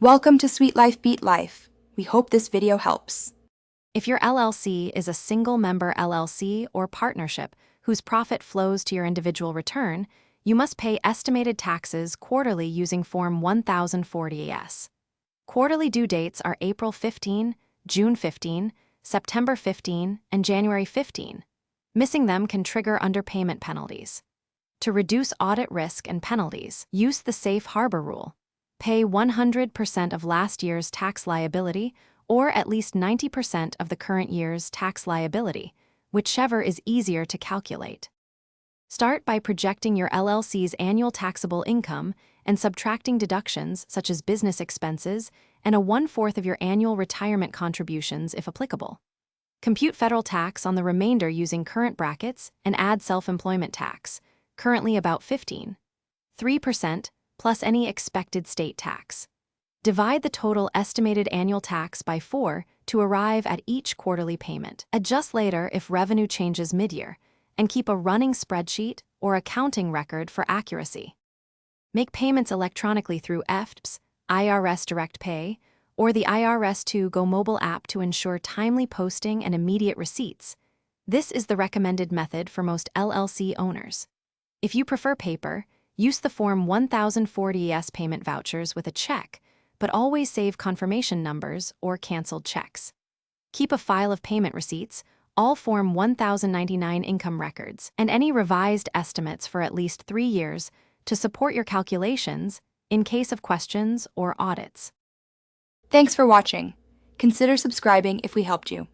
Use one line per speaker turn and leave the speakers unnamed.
Welcome to Sweet Life Beat Life. We hope this video helps.
If your LLC is a single-member LLC or partnership whose profit flows to your individual return, you must pay estimated taxes quarterly using Form 1040-S. Quarterly due dates are April 15, June 15, September 15, and January 15. Missing them can trigger underpayment penalties. To reduce audit risk and penalties, use the safe harbor rule. Pay 100% of last year's tax liability or at least 90% of the current year's tax liability, whichever is easier to calculate. Start by projecting your LLC's annual taxable income and subtracting deductions such as business expenses and 1/4 of your annual retirement contributions if applicable. Compute federal tax on the remainder using current brackets and add self-employment tax, currently about 3% plus any expected state tax. Divide the total estimated annual tax by 4 to arrive at each quarterly payment. Adjust later if revenue changes mid-year, and keep a running spreadsheet or accounting record for accuracy. Make payments electronically through EFTPS, IRS Direct Pay, or the IRS To Go mobile app to ensure timely posting and immediate receipts. This is the recommended method for most LLC owners. If you prefer paper, use the Form 1040-S payment vouchers with a check, but always save confirmation numbers or canceled checks. Keep a file of payment receipts, all Form 1099 income records, and any revised estimates for at least 3 years to support your calculations in case of questions or audits.
Thanks for watching. Consider subscribing if we helped you.